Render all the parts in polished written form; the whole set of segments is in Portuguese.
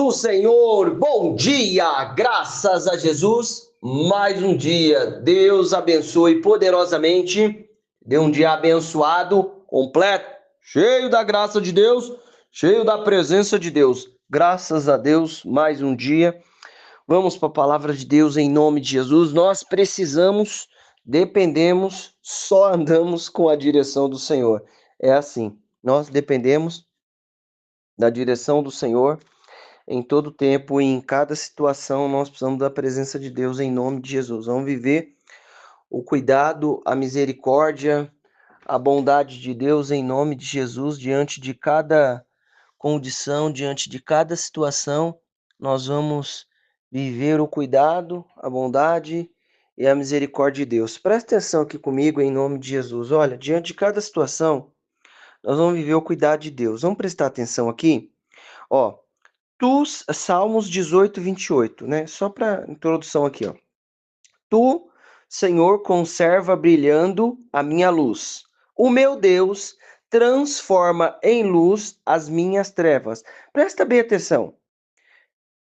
do Senhor, bom dia, graças a Jesus, mais um dia, Deus abençoe poderosamente, dê um dia abençoado, completo, cheio da graça de Deus, cheio da presença de Deus, graças a Deus, mais um dia, vamos para a palavra de Deus em nome de Jesus, nós precisamos, dependemos, só andamos com a direção do Senhor, é assim, nós dependemos da direção do Senhor, em todo tempo e em cada situação nós precisamos da presença de Deus em nome de Jesus. Vamos viver o cuidado, a misericórdia, a bondade de Deus em nome de Jesus diante de cada condição, diante de cada situação. Nós vamos viver o cuidado, a bondade e a misericórdia de Deus. Presta atenção aqui comigo em nome de Jesus. Olha, diante de cada situação, nós vamos viver o cuidado de Deus. Vamos prestar atenção aqui? Ó, Salmos 18, 28, né? Só para introdução aqui, ó. Tu, Senhor, conserva brilhando a minha luz. O meu Deus transforma em luz as minhas trevas. Presta bem atenção.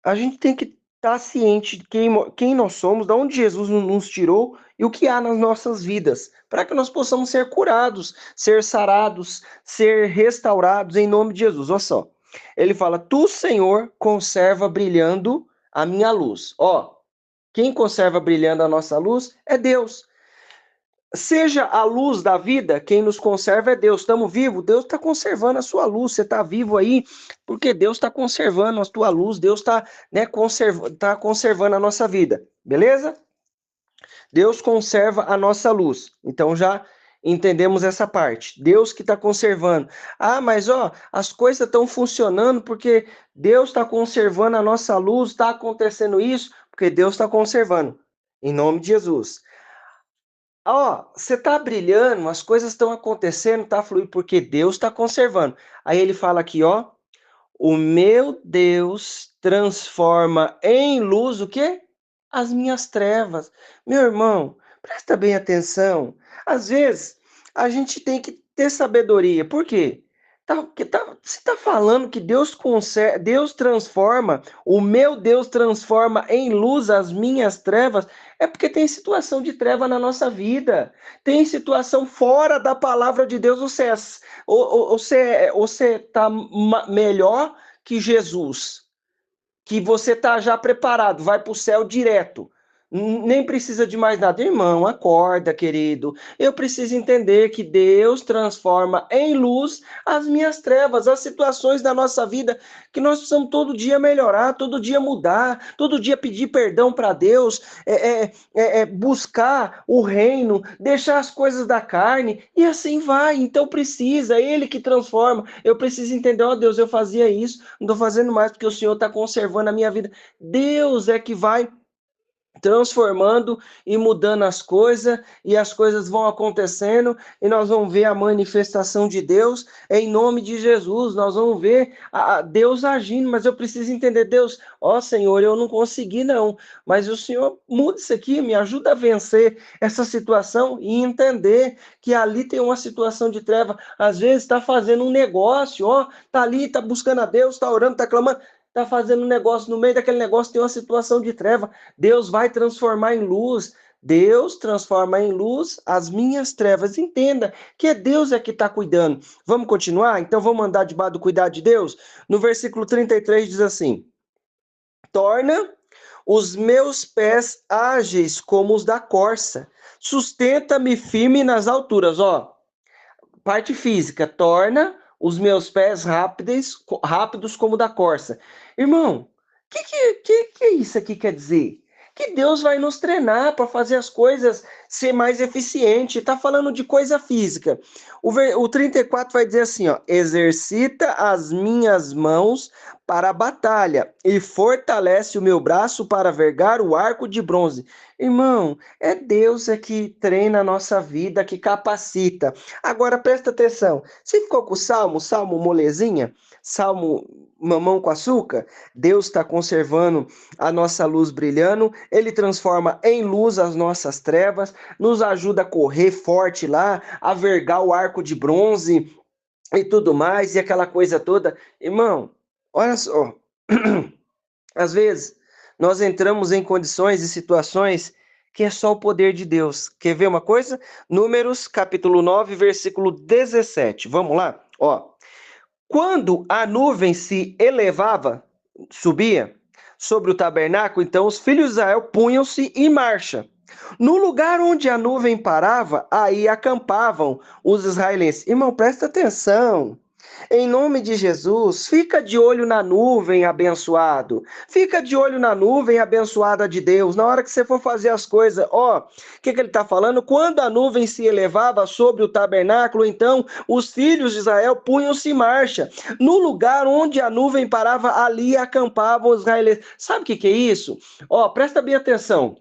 A gente tem que estar ciente de quem nós somos, de onde Jesus nos tirou e o que há nas nossas vidas, para que nós possamos ser curados, ser sarados, ser restaurados em nome de Jesus. Olha só. Ele fala: Tu, Senhor, conserva brilhando a minha luz. Ó, quem conserva brilhando a nossa luz é Deus. Seja a luz da vida, quem nos conserva é Deus. Estamos vivos, Deus está conservando a sua luz. Você está vivo aí porque Deus está conservando a tua luz. Deus está conservando a nossa vida. Beleza? Deus conserva a nossa luz. Então já entendemos essa parte. Deus que está conservando. Ah, mas ó, as coisas estão funcionando porque Deus está conservando a nossa luz. Está acontecendo isso porque Deus está conservando. Em nome de Jesus. Ó, você está brilhando, as coisas estão acontecendo, está fluindo porque Deus está conservando. Aí ele fala aqui, ó, o meu Deus transforma em luz o quê? As minhas trevas. Meu irmão, presta bem atenção. Às vezes, a gente tem que ter sabedoria. Por quê? Você está falando que Deus transforma, o meu Deus transforma em luz as minhas trevas, é porque tem situação de treva na nossa vida. Tem situação fora da palavra de Deus. Você está melhor que Jesus, que você está já preparado, vai para o céu direto. Nem precisa de mais nada. Irmão, acorda, querido. Eu preciso entender que Deus transforma em luz as minhas trevas, as situações da nossa vida, que nós precisamos todo dia melhorar, todo dia mudar, todo dia pedir perdão para Deus, buscar o reino, deixar as coisas da carne, e assim vai. Então precisa, Ele que transforma. Eu preciso entender, ó Deus, eu fazia isso, não estou fazendo mais porque o Senhor está conservando a minha vida. Deus é que vai transformando e mudando as coisas, e as coisas vão acontecendo, e nós vamos ver a manifestação de Deus em nome de Jesus. Nós vamos ver a Deus agindo, mas eu preciso entender, Deus, ó Senhor, eu não consegui não, mas o Senhor muda isso aqui, me ajuda a vencer essa situação e entender que ali tem uma situação de treva. Às vezes está fazendo um negócio, ó, tá ali, tá buscando a Deus, tá orando, tá clamando, está fazendo um negócio, no meio daquele negócio tem uma situação de treva. Deus vai transformar em luz. Deus transforma em luz as minhas trevas. Entenda que Deus é que está cuidando. Vamos continuar? Então vamos andar debaixo do cuidado de Deus? No versículo 33 diz assim: torna os meus pés ágeis como os da corça. Sustenta-me firme nas alturas. Ó, parte física, torna os meus pés rápidos como da corça. Irmão, o que isso aqui quer dizer? Que Deus vai nos treinar para fazer as coisas ser mais eficiente. Está falando de coisa física. O 34 vai dizer assim, ó, exercita as minhas mãos para a batalha e fortalece o meu braço para vergar o arco de bronze. Irmão, é Deus que treina a nossa vida, que capacita. Agora presta atenção. Você ficou com o salmo molezinha? Salmo mamão com açúcar? Deus está conservando a nossa luz brilhando, Ele transforma em luz as nossas trevas, nos ajuda a correr forte lá, a vergar o arco de bronze e tudo mais, e aquela coisa toda. Irmão, olha só, Às vezes, nós entramos em condições e situações que é só o poder de Deus. Quer ver uma coisa? Números, capítulo 9, versículo 17. Vamos lá? Ó. Quando a nuvem se elevava, subia sobre o tabernáculo, então os filhos de Israel punham-se em marcha. No lugar onde a nuvem parava, aí acampavam os israelenses. Irmão, presta atenção. Em nome de Jesus, fica de olho na nuvem, abençoado. Fica de olho na nuvem, abençoada de Deus. Na hora que você for fazer as coisas, ó, o que ele está falando? Quando a nuvem se elevava sobre o tabernáculo, então os filhos de Israel punham-se em marcha. No lugar onde a nuvem parava, ali acampavam os israelenses. Sabe o que é isso? Ó, presta bem atenção.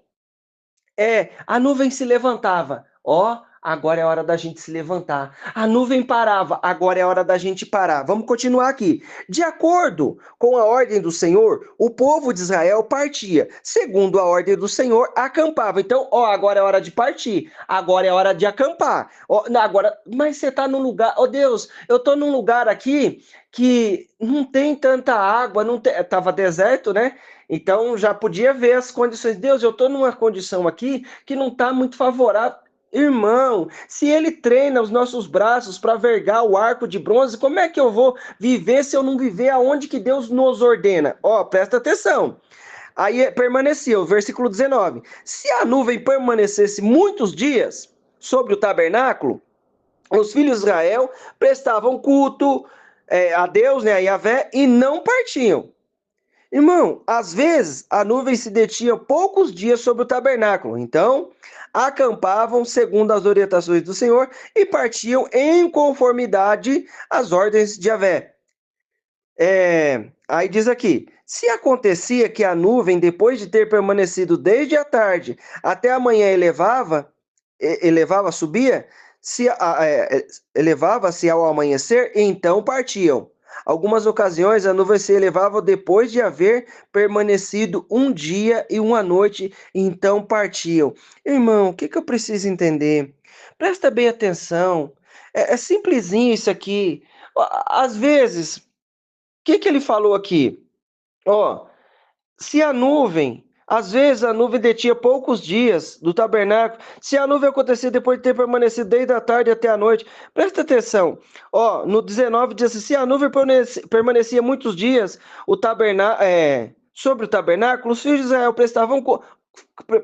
A nuvem se levantava. Ó, agora é hora da gente se levantar. A nuvem parava. Agora é hora da gente parar. Vamos continuar aqui. De acordo com a ordem do Senhor, o povo de Israel partia. Segundo a ordem do Senhor, acampava. Então, ó, agora é hora de partir. Agora é hora de acampar. Ó, agora, mas você está num lugar. Ó, Deus, eu estou num lugar aqui que não tem tanta água, não tem, tava deserto, né? Então já podia ver as condições. Deus, eu estou numa condição aqui que não está muito favorável. Irmão, se ele treina os nossos braços para vergar o arco de bronze, como é que eu vou viver se eu não viver aonde que Deus nos ordena? Ó, presta atenção. Aí permaneceu, versículo 19. Se a nuvem permanecesse muitos dias sobre o tabernáculo, os filhos de Israel prestavam culto a Deus, né, a Yahvé, e não partiam. Irmão, às vezes a nuvem se detinha poucos dias sobre o tabernáculo, então acampavam segundo as orientações do Senhor e partiam em conformidade às ordens de Yahvé. Aí diz aqui: se acontecia que a nuvem, depois de ter permanecido desde a tarde até a manhã, subia, elevava-se ao amanhecer, então partiam. Algumas ocasiões a nuvem se elevava depois de haver permanecido um dia e uma noite, então partiam. Irmão, o que eu preciso entender? Presta bem atenção. É simplesinho isso aqui. Às vezes, o que ele falou aqui? Ó, se a nuvem, às vezes a nuvem detinha poucos dias do tabernáculo, se a nuvem acontecia depois de ter permanecido desde a tarde até a noite, presta atenção, ó, no 19 diz assim, se a nuvem permanecia muitos dias sobre o tabernáculo, os filhos de Israel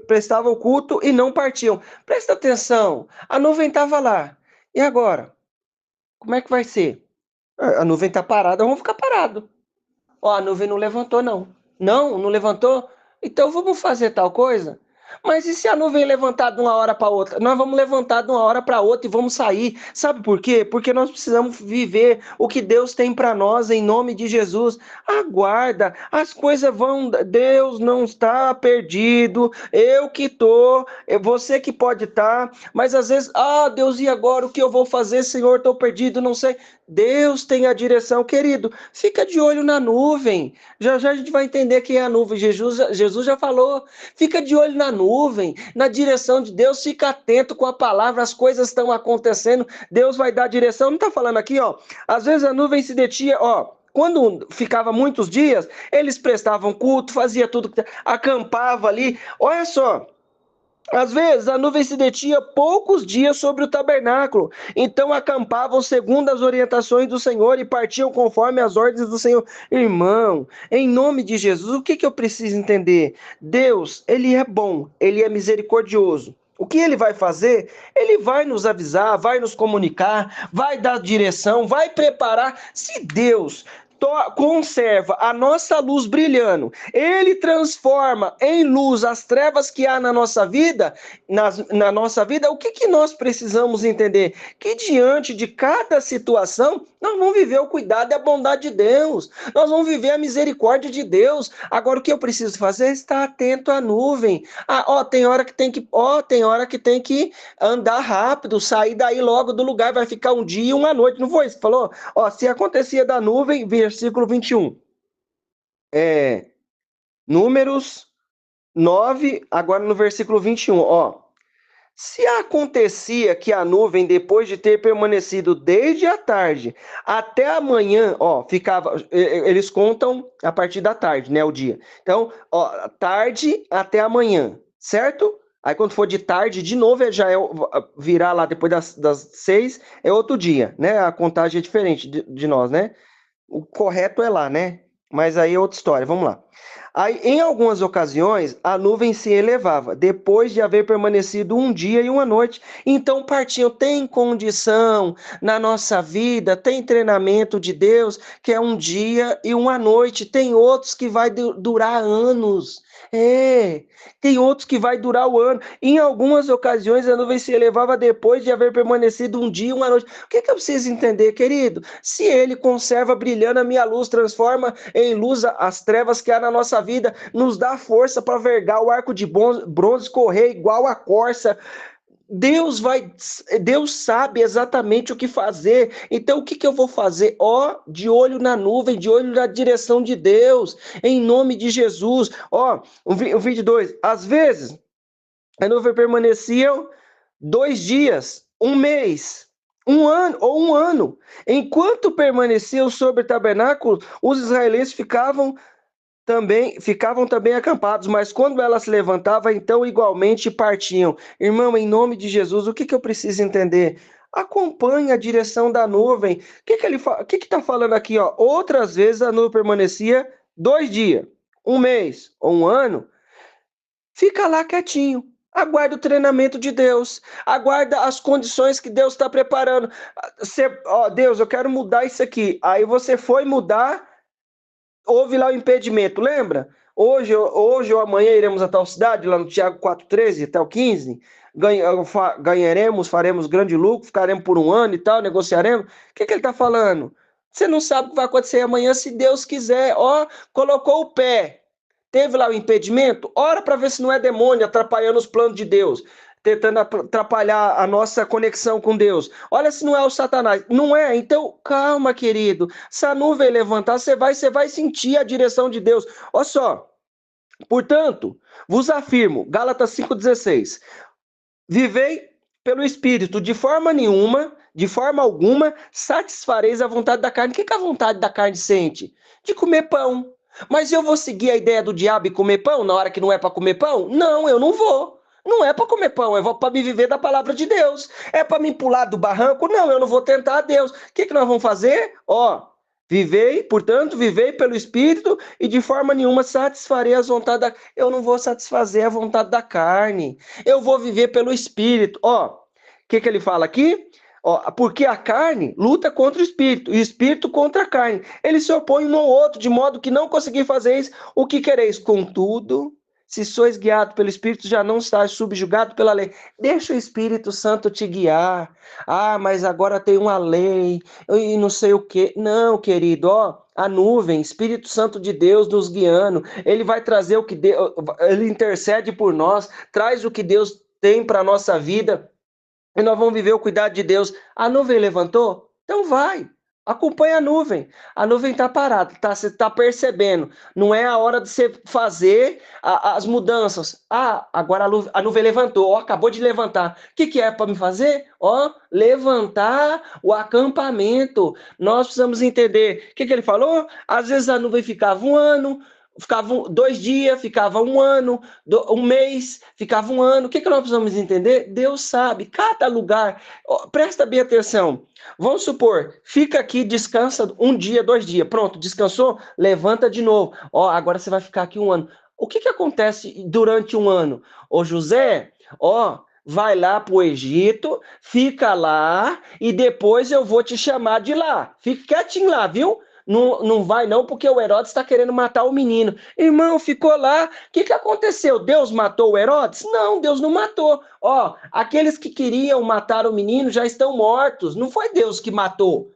prestavam culto e não partiam. Presta atenção, a nuvem estava lá, e agora? Como é que vai ser? A nuvem está parada, vamos ficar parado. Ó, a nuvem não levantou, não. Não levantou? Então vamos fazer tal coisa? Mas e se a nuvem levantar de uma hora para outra? Nós vamos levantar de uma hora para outra e vamos sair. Sabe por quê? Porque nós precisamos viver o que Deus tem para nós em nome de Jesus. Aguarda, as coisas vão. Deus não está perdido. Eu que tô, você que pode estar. Mas às vezes, Deus, e agora o que eu vou fazer, Senhor? Estou perdido, não sei. Deus tem a direção, querido. Fica de olho na nuvem. Já já a gente vai entender quem é a nuvem. Jesus já falou. Fica de olho na nuvem, na direção de Deus. Fica atento com a palavra. As coisas estão acontecendo. Deus vai dar direção. Não está falando aqui, ó. Às vezes a nuvem se detinha, ó. Quando ficava muitos dias, eles prestavam culto, fazia tudo, acampava ali. Olha só. Às vezes a nuvem se detinha poucos dias sobre o tabernáculo, então acampavam segundo as orientações do Senhor e partiam conforme as ordens do Senhor. Irmão, em nome de Jesus, o que eu preciso entender? Deus, Ele é bom, Ele é misericordioso. O que ele vai fazer? Ele vai nos avisar, vai nos comunicar, vai dar direção, vai preparar. Se Deus conserva a nossa luz brilhando, ele transforma em luz as trevas que há na nossa vida, na nossa vida, o que nós precisamos entender? Que diante de cada situação, nós vamos viver o cuidado e a bondade de Deus, nós vamos viver a misericórdia de Deus. Agora o que eu preciso fazer é estar atento à nuvem. Tem hora que tem que andar rápido, sair daí logo do lugar, vai ficar um dia e uma noite, não foi isso que falou? Se acontecia da nuvem, versículo 21. Números 9, agora no versículo 21, ó. Se acontecia que a nuvem, depois de ter permanecido desde a tarde até a manhã, ó, ficava, eles contam a partir da tarde, né, o dia. Então, ó, tarde até a manhã, certo? Aí quando for de tarde, de novo, já é virar lá depois das 6, é outro dia, né? A contagem é diferente de nós, né? O correto é lá, né? Mas aí é outra história, vamos lá. Aí, em algumas ocasiões, a nuvem se elevava, depois de haver permanecido um dia e uma noite. Então partiam, tem condição na nossa vida, tem treinamento de Deus, que é um dia e uma noite. Tem outros que vai durar anos. É, tem outros que vai durar o ano. Em algumas ocasiões, a nuvem se elevava depois de haver permanecido um dia e uma noite. O que eu preciso entender, querido? Se ele conserva brilhando a minha luz, transforma em luz as trevas que há na nossa vida, nos dá força para vergar o arco de bronze, correr igual a corça. Deus sabe exatamente o que fazer. Então, o que eu vou fazer? Ó, de olho na nuvem, de olho na direção de Deus, em nome de Jesus. Ó, o 22. Às vezes, a nuvem permanecia 2 dias, um mês, um ano ou um ano. Enquanto permaneciam sobre o tabernáculo, os israelenses ficavam também acampados, mas quando ela se levantava, então igualmente partiam. Irmão, em nome de Jesus, o que eu preciso entender? Acompanhe a direção da nuvem. O que está falando aqui? Ó? Outras vezes a nuvem permanecia 2 dias, um mês ou um ano. Fica lá quietinho. Aguarda o treinamento de Deus. Aguarda as condições que Deus está preparando. Ó, Deus, eu quero mudar isso aqui. Aí você foi mudar, houve lá o impedimento, lembra? Hoje ou amanhã iremos a tal cidade, lá no Tiago 4,13 até o 15. Ganharemos, faremos grande lucro, ficaremos por um ano e tal, negociaremos. O que ele está falando? Você não sabe o que vai acontecer amanhã se Deus quiser. Ó, colocou o pé. Teve lá o impedimento? Ora para ver se não é demônio atrapalhando os planos de Deus, tentando atrapalhar a nossa conexão com Deus. Olha se não é o Satanás. Não é? Então, calma, querido. Se a nuvem levantar, você vai sentir a direção de Deus. Olha só. Portanto, vos afirmo, Gálatas 5,16, vivei pelo Espírito, de forma alguma, satisfareis a vontade da carne. O que a vontade da carne sente? De comer pão. Mas eu vou seguir a ideia do diabo e comer pão na hora que não é para comer pão? Não, eu não vou. Não é para comer pão, eu vou para me viver da palavra de Deus. É para me pular do barranco? Não, eu não vou tentar a Deus. O que nós vamos fazer? Ó, portanto, vivei pelo Espírito e de forma nenhuma satisfarei as vontades da... Eu não vou satisfazer a vontade da carne. Eu vou viver pelo Espírito. Ó, o que ele fala aqui? Ó, porque a carne luta contra o Espírito e o Espírito contra a carne. Eles se opõem um ao outro, de modo que não consegui fazer isso. O que quereis? Contudo, se sois guiados pelo Espírito, já não estáis subjugados pela lei. Deixa o Espírito Santo te guiar. Ah, mas agora tem uma lei e não sei o quê. Não, querido, ó, a nuvem, Espírito Santo de Deus nos guiando. Ele vai trazer o que Deus, ele intercede por nós, traz o que Deus tem para a nossa vida. E nós vamos viver o cuidado de Deus. A nuvem levantou? Então vai. Acompanha a nuvem. A nuvem está parada, você está percebendo. Não é a hora de você fazer as mudanças. Ah, agora a nuvem levantou. Ó, acabou de levantar. O que é para me fazer? Ó, levantar o acampamento. Nós precisamos entender. O que ele falou? Às vezes a nuvem ficava um ano, ficava 2 dias, ficava um ano, um mês, ficava um ano. O que nós precisamos entender? Deus sabe, cada lugar. Presta bem atenção. Vamos supor, fica aqui, descansa 1 dia, 2 dias. Pronto, descansou? Levanta de novo. Ó, agora você vai ficar aqui um ano. O que acontece durante um ano? Ô José, ó, vai lá para o Egito, fica lá e depois eu vou te chamar de lá. Fique quietinho lá, viu? Não, não vai não, porque o Herodes está querendo matar o menino. Irmão, ficou lá. O que aconteceu? Deus matou o Herodes? Não, Deus não matou. Ó, aqueles que queriam matar o menino já estão mortos. Não foi Deus que matou.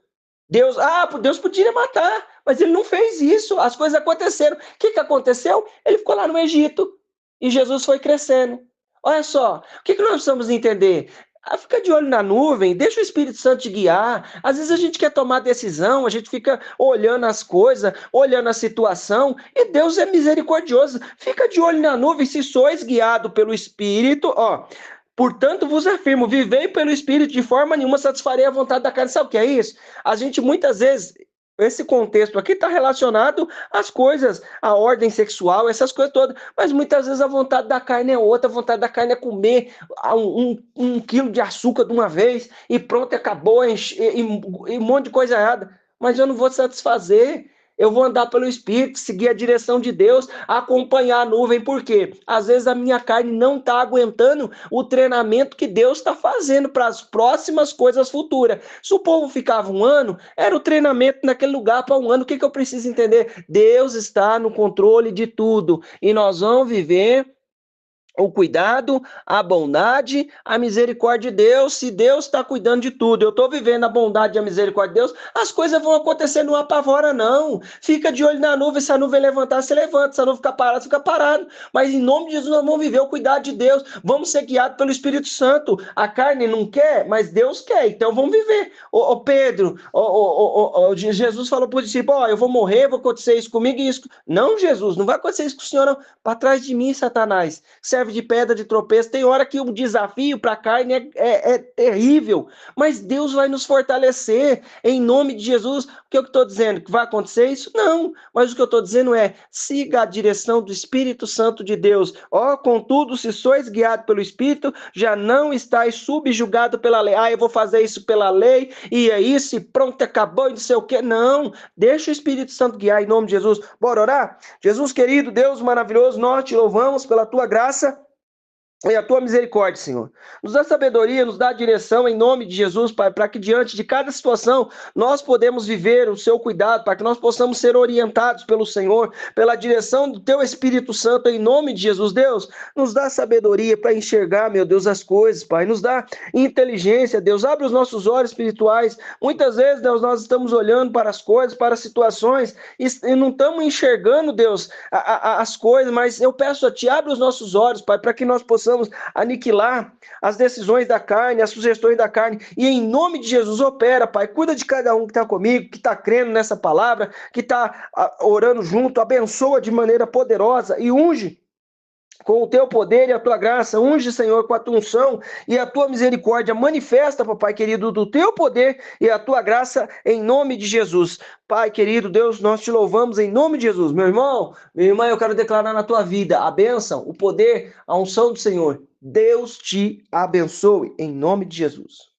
Deus podia matar, mas ele não fez isso. As coisas aconteceram. O que aconteceu? Ele ficou lá no Egito e Jesus foi crescendo. Olha só, o que nós precisamos entender? Fica de olho na nuvem, deixa o Espírito Santo te guiar. Às vezes a gente quer tomar decisão, a gente fica olhando as coisas, olhando a situação, e Deus é misericordioso. Fica de olho na nuvem, se sois guiado pelo Espírito, ó, Portanto, vos afirmo, vivei pelo Espírito, de forma nenhuma satisfarei a vontade da carne. Sabe o que é isso? A gente muitas vezes, esse contexto aqui está relacionado às coisas, à ordem sexual, essas coisas todas, mas muitas vezes a vontade da carne é outra, a vontade da carne é comer um quilo de açúcar de uma vez e pronto, acabou, e um monte de coisa errada. Mas eu não vou satisfazer. Eu vou andar pelo Espírito, seguir a direção de Deus, acompanhar a nuvem, por quê? Às vezes a minha carne não está aguentando o treinamento que Deus está fazendo para as próximas coisas futuras. Se o povo ficava um ano, era o treinamento naquele lugar para um ano. O que eu preciso entender? Deus está no controle de tudo e nós vamos viver o cuidado, a bondade, a misericórdia de Deus. Se Deus está cuidando de tudo, eu estou vivendo a bondade e a misericórdia de Deus, as coisas vão acontecer, não apavora não. Fica de olho na nuvem, se a nuvem levantar, você levanta, se a nuvem ficar parada, fica parado. Mas em nome de Jesus nós vamos viver o cuidado de Deus, vamos ser guiados pelo Espírito Santo. A carne não quer, mas Deus quer, então vamos viver. Ô Pedro, Jesus falou para o discípulo, eu vou morrer, vai acontecer isso comigo e isso. Não, Jesus, não vai acontecer isso com o Senhor não. Para trás de mim, Satanás. Serve de pedra de tropeço. Tem hora que o desafio para a carne é terrível, mas Deus vai nos fortalecer em nome de Jesus. O que eu estou dizendo? Que vai acontecer isso? Não, mas o que eu estou dizendo é, siga a direção do Espírito Santo de Deus. Contudo, se sois guiado pelo Espírito, já não estáis subjugado pela lei. Eu vou fazer isso pela lei, e é isso, e pronto, acabou, e não sei o quê. Não, deixa o Espírito Santo guiar em nome de Jesus. Bora orar? Jesus querido, Deus maravilhoso, nós te louvamos pela tua graça e a tua misericórdia, Senhor. Nos dá sabedoria, nos dá direção em nome de Jesus, Pai, para que diante de cada situação nós podemos viver o seu cuidado, para que nós possamos ser orientados pelo Senhor, pela direção do teu Espírito Santo em nome de Jesus. Deus, nos dá sabedoria para enxergar, meu Deus, as coisas, Pai. Nos dá inteligência, Deus. Abre os nossos olhos espirituais. Muitas vezes, Deus, nós estamos olhando para as coisas, para as situações e não estamos enxergando, Deus, as coisas, mas eu peço a Ti, abre os nossos olhos, Pai, para que nós possamos aniquilar as decisões da carne, as sugestões da carne, e em nome de Jesus opera, Pai, cuida de cada um que está comigo, que está crendo nessa palavra, que está orando junto, abençoa de maneira poderosa e unge com o teu poder e a tua graça, unge, Senhor, com a tua unção e a tua misericórdia, manifesta, papai querido, do teu poder e a tua graça em nome de Jesus. Pai querido, Deus, nós te louvamos em nome de Jesus. Meu irmão, minha irmã, eu quero declarar na tua vida a bênção, o poder, a unção do Senhor. Deus te abençoe em nome de Jesus.